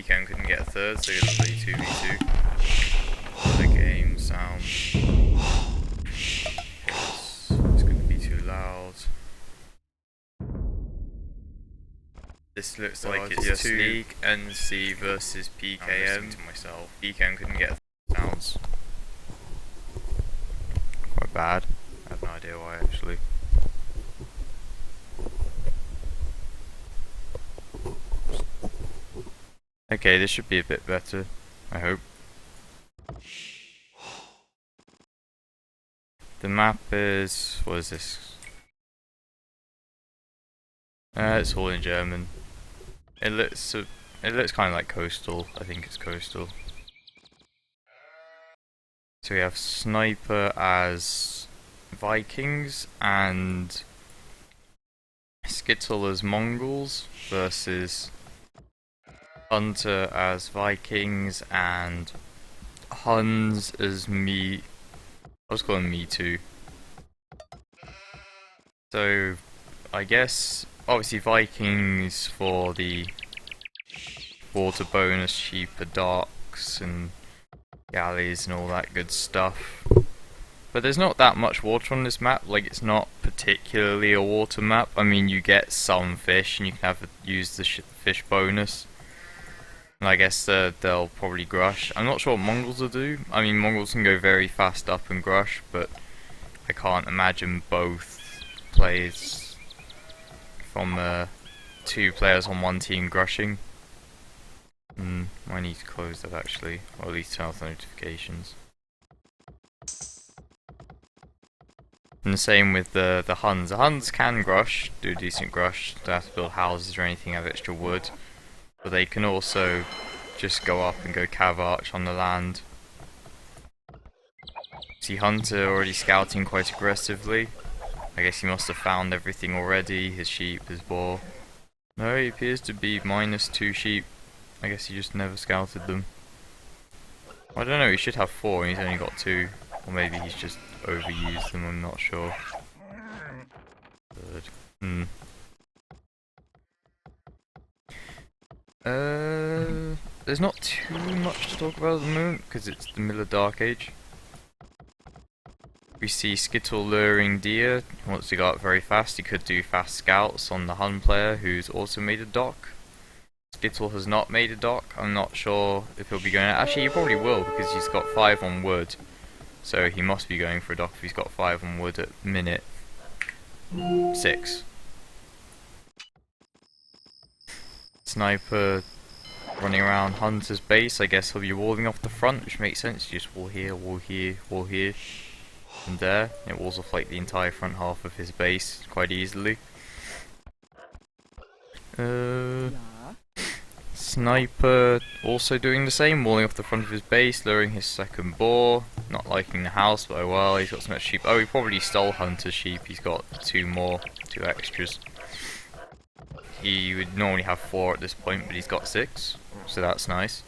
PkM couldn't get a third, so he had to play 2v2. The game sound. It's going to be too loud. This looks like it's just League NC versus PkM. To myself, PkM couldn't get a sounds quite bad. I have no idea why actually. Okay, this should be a bit better, I hope. The map is, what is this? It's all in German. It looks kind of like coastal. I think it's coastal. So we have Sniper as Vikings and Skittle as Mongols versus Hunter as Vikings and Huns as me. I was calling me too. So I guess obviously Vikings for the water bonus, cheaper docks and galleys and all that good stuff. But there's not that much water on this map. Like, it's not particularly a water map. I mean, you get some fish and you can use the fish bonus. And I guess they'll probably grush. I'm not sure what Mongols will do. I mean, Mongols can go very fast up and grush, but I can't imagine both players from 2 players on one team grushing. I need to close that actually, or at least turn off the notifications. And the same with the Huns. The Huns can grush, do a decent grush, don't have to build houses or anything, have extra wood. But they can also just go up and go cav arch on the land. See Hunter already scouting quite aggressively. I guess he must have found everything already, his sheep, his boar. No, he appears to be -2 sheep. I guess he just never scouted them. I don't know, he should have 4 and he's only got 2. Or maybe he's just overused them, I'm not sure. Good. There's not too much to talk about at the moment, because it's the middle of Dark Age. We see Skittle luring deer. He wants to go up very fast. He could do fast scouts on the Hun player, who's also made a dock. Skittle has not made a dock. I'm not sure if he'll be going. Actually, he probably will, because he's got 5 on wood. So he must be going for a dock if he's got 5 on wood at minute 6. Sniper running around Hunter's base. I guess he'll be walling off the front, which makes sense. You just wall here, wall here, wall here, and there. It walls off like the entire front half of his base quite easily. Sniper also doing the same, walling off the front of his base, luring his second boar. Not liking the house, but oh well, he's got so much sheep. Oh, he probably stole Hunter's sheep. He's got 2 extras. He would normally have 4 at this point, but he's got 6, so that's nice.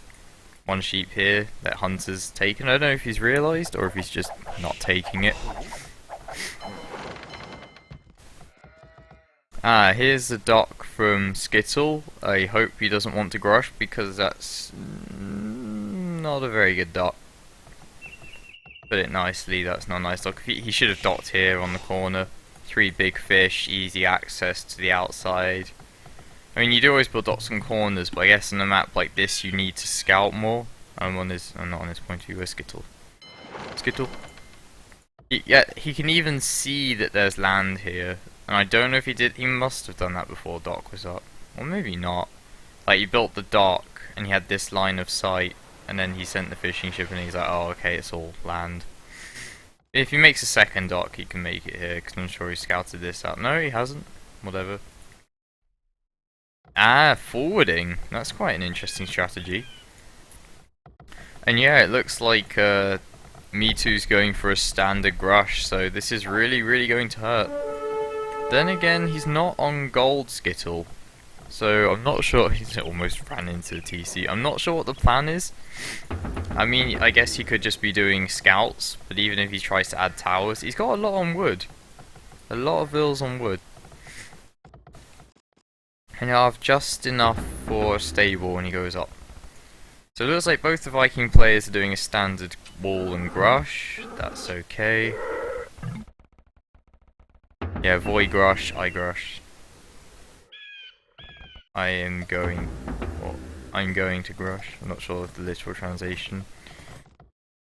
1 sheep here that Hunter's taken. I don't know if he's realised or if he's just not taking it. Here's the dock from Skittle. I hope he doesn't want to grush because that's not a very good dock. Put it nicely, that's not a nice dock. He should have docked here on the corner. 3 big fish, easy access to the outside. I mean, you do always build docks on corners, but I guess on a map like this you need to scout more. I'm not on his point of view. Where's Skittle? Skittle? Yeah, he can even see that there's land here. And I don't know if he did. He must have done that before dock was up. Or maybe not. Like, he built the dock and he had this line of sight. And then he sent the fishing ship and he's like, oh, okay, it's all land. If he makes a second dock, he can make it here. Because I'm sure he scouted this out. No, he hasn't. Whatever. Forwarding. That's quite an interesting strategy. And yeah, it looks like Me2's going for a standard grush, so this is really, really going to hurt. Then again, he's not on gold Skittle, so I'm not sure. He's almost ran into the TC. I'm not sure what the plan is. I mean, I guess he could just be doing scouts, but even if he tries to add towers, he's got a lot on wood. A lot of vills on wood. And he'll have just enough for a stable when he goes up. So it looks like both the Viking players are doing a standard wall and grush. That's okay. Yeah, Voy grush, I grush. I am going... Well, I'm going to grush. I'm not sure of the literal translation.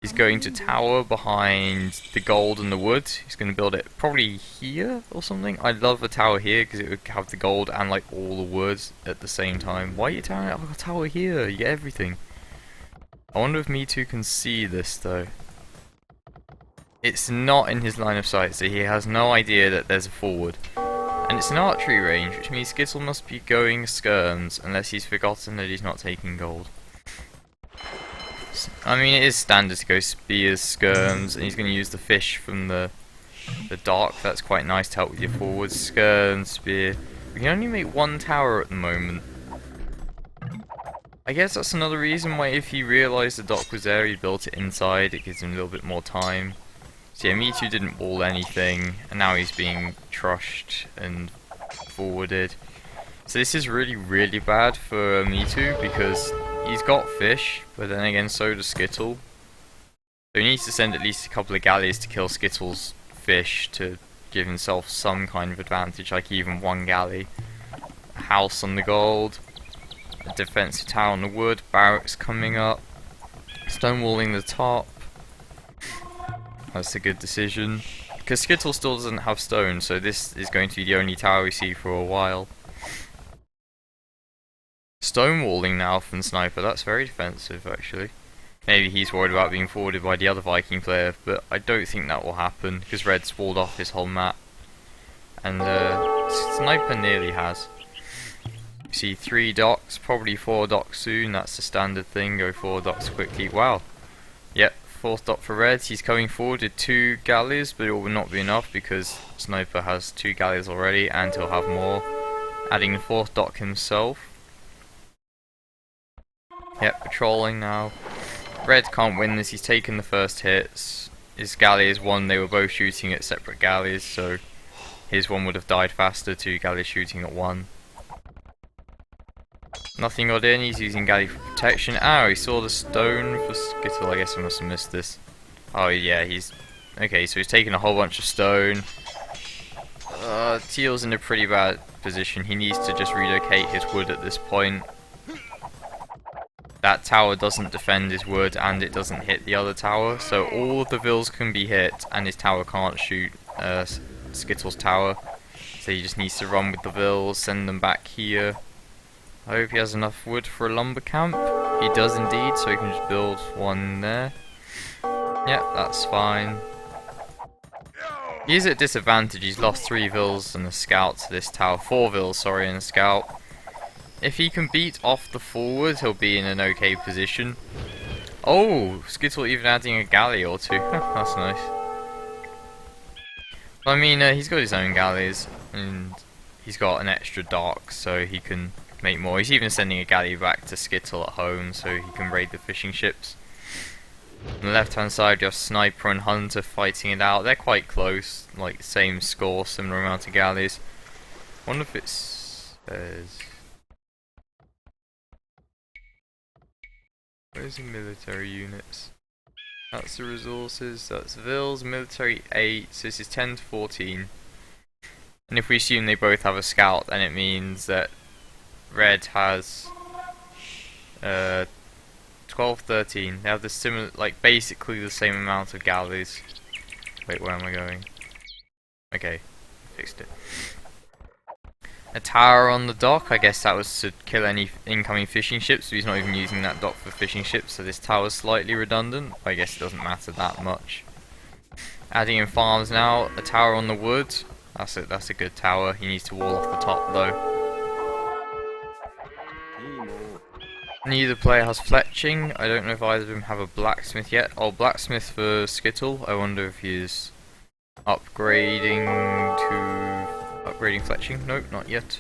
He's going to tower behind the gold and the wood. He's going to build it probably here or something. I'd love a tower here because it would have the gold and like all the wood at the same time. Why are you towering? I've got a tower here. You get everything. I wonder if Me Too can see this though. It's not in his line of sight, so he has no idea that there's a forward. And it's an archery range, which means Skittle must be going skirms unless he's forgotten that he's not taking gold. I mean, it is standard to go spears, skirms, and he's going to use the fish from the dock. That's quite nice to help with your forwards. Skirm, spear. We can only make one tower at the moment. I guess that's another reason why if he realised the dock was there, he built it inside. It gives him a little bit more time. So yeah, Me Too didn't wall anything, and now he's being trushed and forwarded. So this is really, really bad for Me Too because he's got fish, but then again so does Skittle. So he needs to send at least a couple of galleys to kill Skittle's fish to give himself some kind of advantage, like even one galley. A house on the gold, a defensive tower on the wood, barracks coming up, stonewalling the top. That's a good decision. Because Skittle still doesn't have stone, so this is going to be the only tower we see for a while. Stonewalling now from Sniper, that's very defensive actually. Maybe he's worried about being forwarded by the other Viking player, but I don't think that will happen, because Red's walled off his whole map. And Sniper nearly has. You see 3 docks, probably 4 docks soon, that's the standard thing, go 4 docks quickly. Wow. Yep, 4th dock for Red, he's coming forward with 2 galleys, but it will not be enough because Sniper has 2 galleys already and he'll have more. Adding the 4th dock himself. Yep, patrolling now. Red can't win this, he's taken the first hits. His galley is one, they were both shooting at separate galleys, so his one would have died faster, 2 galleys shooting at 1. Nothing got in, he's using galley for protection. Ow, he saw the stone for Skittle, I guess I must have missed this. Oh yeah, he's... Okay, so he's taken a whole bunch of stone. Teal's in a pretty bad position, he needs to just relocate his wood at this point. That tower doesn't defend his wood and it doesn't hit the other tower, so all of the vills can be hit and his tower can't shoot Skittle's tower. So he just needs to run with the vills, send them back here. I hope he has enough wood for a lumber camp. He does indeed, so he can just build one there. Yep, that's fine. He's at disadvantage, he's lost 3 vills and a scout to this tower. 4 vills, sorry, and a scout. If he can beat off the forward, he'll be in an okay position. Oh, Skittle even adding a galley or 2. That's nice. I mean, he's got his own galleys, and he's got an extra dock, so he can make more. He's even sending a galley back to Skittle at home, so he can raid the fishing ships. On the left hand side, you have Sniper and Hunter fighting it out. They're quite close, like same score, similar amount of galleys. Wonder if it says... Where's the military units? That's the resources, that's Vills, military 8, so this is 10 to 14. And if we assume they both have a scout, then it means that Red has 12, 13. They have the similar, like basically the same amount of galleys. Wait, where am I going? Okay, fixed it. A tower on the dock, I guess that was to kill any incoming fishing ships, so he's not even using that dock for fishing ships, so this tower's slightly redundant, but I guess it doesn't matter that much. Adding in farms now, a tower on the wood, that's a good tower, he needs to wall off the top though. Neither player has fletching, I don't know if either of them have a blacksmith yet. Oh, blacksmith for Skittle, I wonder if he's upgrading fletching? Nope, not yet.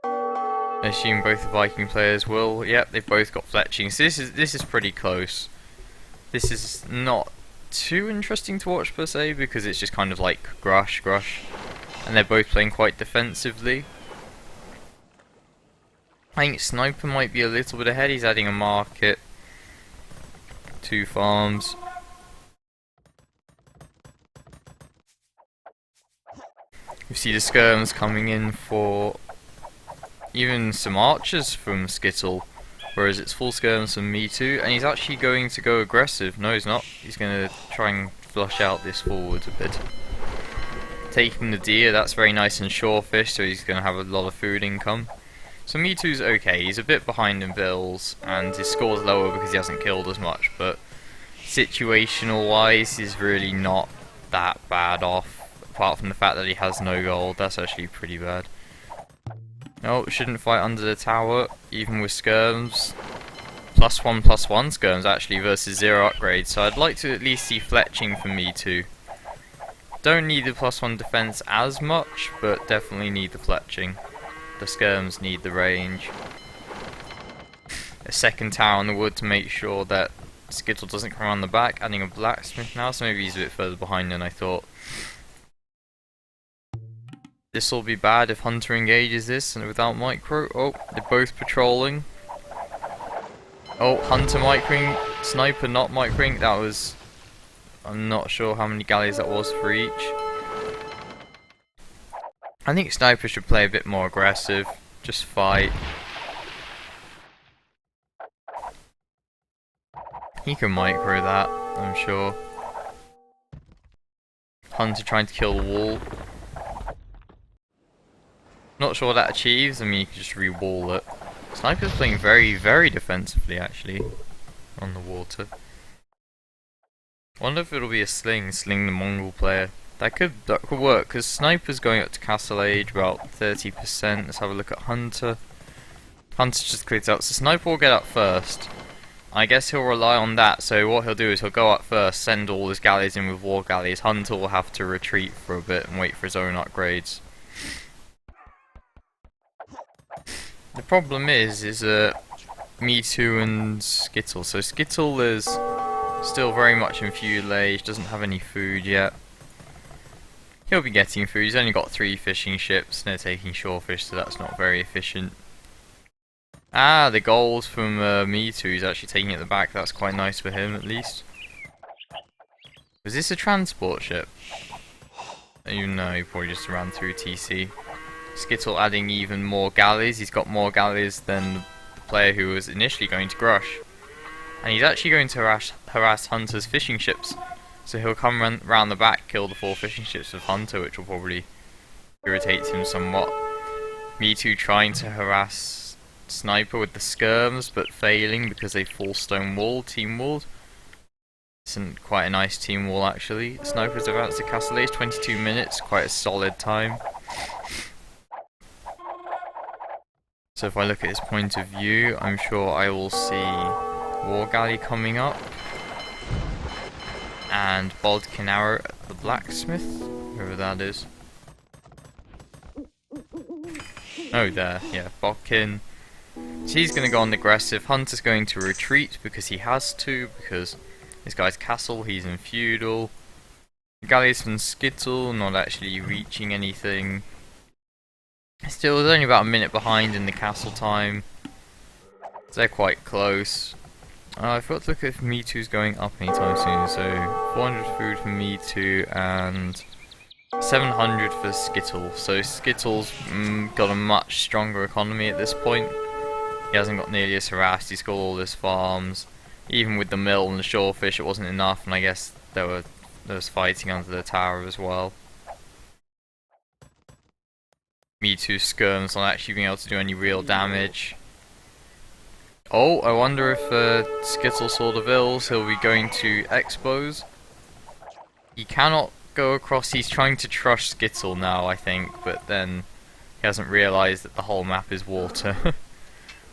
I assume both the Viking players will. Yep, they've both got fletching. So this is pretty close. This is not too interesting to watch per se because it's just kind of like grush, and they're both playing quite defensively. I think Sniper might be a little bit ahead. He's adding a market, 2 farms. We see the skirms coming in for even some archers from Skittle, whereas it's full skirms from me too, and he's actually going to go aggressive. No, he's not. He's going to try and flush out this forward a bit. Taking the deer, that's very nice and shorefish, so he's going to have a lot of food income. So me too's okay. He's a bit behind in bills, and his score's lower because he hasn't killed as much, but situational wise, he's really not that bad off. Apart from the fact that he has no gold, that's actually pretty bad. No, shouldn't fight under the tower, even with skirms. +1/+1 skirms actually versus 0 upgrades, so I'd like to at least see fletching from me too. Don't need the +1 defense as much, but definitely need the fletching. The skirms need the range. A second tower on the wood to make sure that Skittle doesn't come around the back, adding a blacksmith now, so maybe he's a bit further behind than I thought. This will be bad if Hunter engages this and without micro. Oh, they're both patrolling. Oh, Hunter microing, Sniper not microing. That was... I'm not sure how many galleys that was for each. I think Sniper should play a bit more aggressive. Just fight. He can micro that, I'm sure. Hunter trying to kill the wall. Not sure what that achieves. I mean, you can just re-wall it. Sniper's playing very, very defensively, actually, on the water. Wonder if it'll be a sling the Mongol player. That could work, because Sniper's going up to Castle Age, about 30%. Let's have a look at Hunter. Hunter just cleared out, so Sniper will get up first. I guess he'll rely on that, so what he'll do is he'll go up first, send all his galleys in with war galleys. Hunter will have to retreat for a bit and wait for his own upgrades. The problem is Me Too and Skittle. So Skittle is still very much in feudal age, doesn't have any food yet. He'll be getting food, he's only got 3 fishing ships, and they're taking shorefish, so that's not very efficient. Ah, the gold from Me Too is actually taking it at the back, that's quite nice for him at least. Was this a transport ship? No, he probably just ran through TC. Skittle adding even more galleys. He's got more galleys than the player who was initially going to Grush. And he's actually going to harass Hunter's fishing ships. So he'll come round the back, kill the 4 fishing ships of Hunter, which will probably irritate him somewhat. Me Too trying to harass Sniper with the skirms, but failing because they full stone wall, team walled. Isn't quite a nice team wall actually. Sniper's advanced to Castle Age, 22 minutes, quite a solid time. So if I look at his point of view, I'm sure I will see War Galley coming up. And Bodkin Arrow at the blacksmith, whoever that is. Oh, there, yeah, Bodkin. So he's going to go on the aggressive. Hunter's going to retreat because he has to, because this guy's castle, he's in feudal. The galleys from Skittle, not actually reaching anything. Still, there's only about a minute behind in the castle time. So they're quite close. I forgot to look if Me Too's going up anytime soon. So 400 food for Me Too and 700 for Skittle. So Skittle's got a much stronger economy at this point. He hasn't got nearly as harassed. He's got all his farms. Even with the mill and the shorefish, it wasn't enough. And I guess there was fighting under the tower as well. Me Too skirms not actually being able to do any real damage. Oh, I wonder if Skittle Sword of Ills, he'll be going to expose. He cannot go across, he's trying to trush Skittle now I think, but then he hasn't realised that the whole map is water.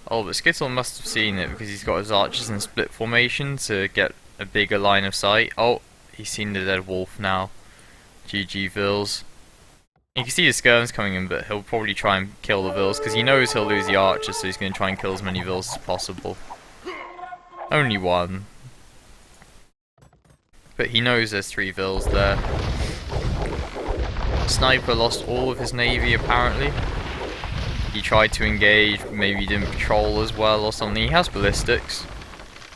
Oh, but Skittle must have seen it because he's got his archers in split formation to get a bigger line of sight. Oh, he's seen the dead wolf now. GG Vils. You can see the skirms coming in, but he'll probably try and kill the Vils because he knows he'll lose the archers, so he's going to try and kill as many Vils as possible. Only one. But he knows there's 3 Vils there. Sniper lost all of his navy apparently. he tried to engage, maybe he didn't patrol as well or something. He has ballistics,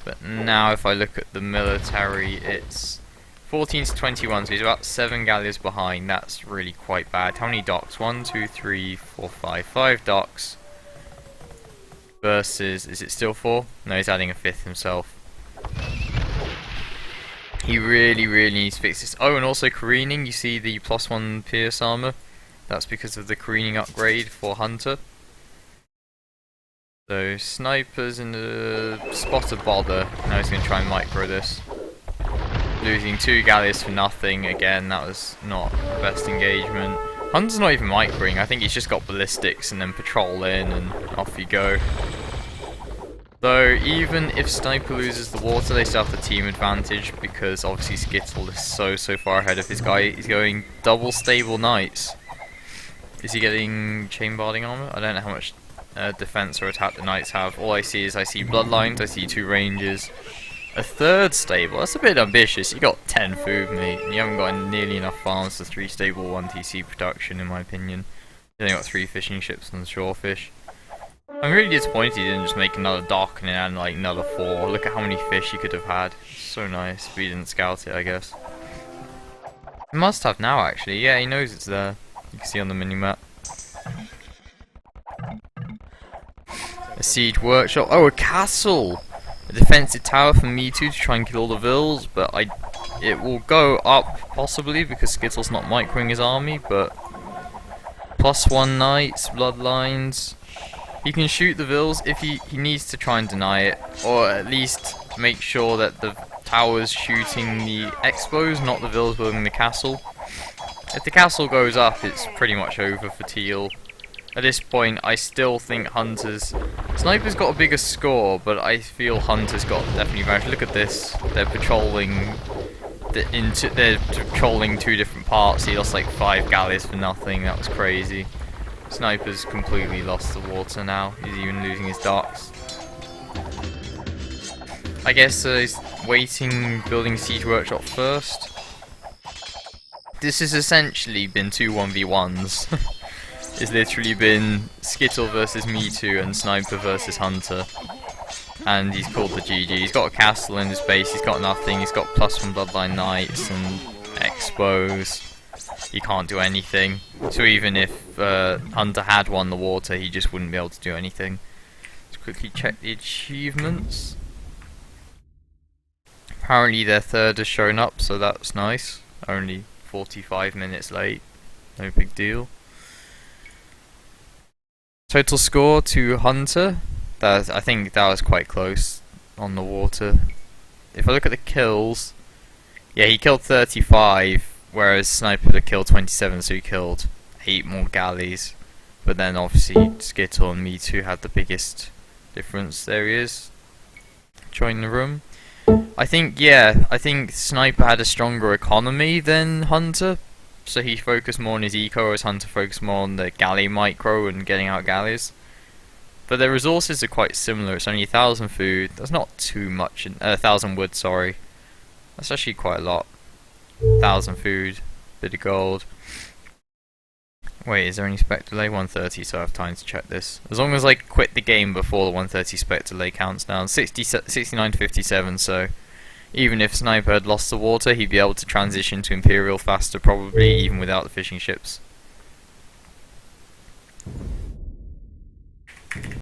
but now if I look at the military, it's 14 to 21, so he's about 7 galleys behind. That's really quite bad. How many docks? 1, 2, 3, 4, 5. 5 docks versus, is it still 4? No, he's adding a 5th himself. He really needs to fix this. Oh, and also careening. You see the +1 pierce armor? That's because of the careening upgrade for Hunter. So, snipers in the spot of bother. Now he's going to try and micro this. Losing 2 galleys for nothing. Again, that was not the best engagement. Hunter's not even microing. I think he's just got ballistics and then patrol in and off you go. Though, even if Sniper loses the water, they still have the team advantage because obviously Skittle is so far ahead of his guy. He's going double stable knights. Is he getting chain barding armor? I don't know how much defense or attack the knights have. All I see is I see bloodlines, I see 2 ranges, a 3rd stable. That's a bit ambitious. You got 10 food, mate, and you haven't got nearly enough farms for 3 stable 1 TC production, in my opinion. You only got 3 fishing ships on the shorefish. I'm really disappointed he didn't just make another dock and then add like another 4. Look at how many fish he could have had. So nice, but he didn't scout it, I guess. He must have now, actually. Yeah, he knows it's there. You can see on the minimap. A siege workshop. Oh, a castle! A defensive tower for me too to try and kill all the vills, but it will go up possibly because Skittle's not microing his army, but +1 knights, bloodlines. He can shoot the vills if he needs to try and deny it, or at least make sure that the tower's shooting the expos, not the vills building the castle. If the castle goes up, it's pretty much over for Teal. At this point, I still think Sniper's got a bigger score, but I feel Hunter's got definitely advantage. Look at this, they're patrolling they're patrolling 2 different parts. He lost like 5 galleys for nothing. That was crazy. Sniper's completely lost the water now. He's even losing his docks. I guess he's waiting, building siege workshop first. This has essentially been 2 1v1s. It's literally been Skittle versus Me Too and Sniper versus Hunter. And he's called the GG. He's got a castle in his base, he's got nothing, he's got +1 bloodline knights and expos. He can't do anything. So even if Hunter had won the water, he just wouldn't be able to do anything. Let's quickly check the achievements. Apparently their 3rd has shown up, so that's nice. Only 45 minutes late. No big deal. Total score to Hunter. I think that was quite close on the water. If I look at the kills, yeah, he killed 35. Whereas Sniper had killed 27, so he killed 8 more galleys. But then obviously Skittle and Me Too had the biggest difference. There he is. Join the room. I think Sniper had a stronger economy than Hunter. So he focused more on his eco, whereas Hunter focused more on the galley micro and getting out galleys. But their resources are quite similar. It's only 1,000 food. That's not too much. 1,000 wood, sorry. That's actually quite a lot. 1,000 food, bit of gold. Wait, is there any spec delay? 130, so I have time to check this. As long as I quit the game before the 130 spec delay counts down. 69 to 57, so even if Sniper had lost the water, he'd be able to transition to Imperial faster, probably, even without the fishing ships.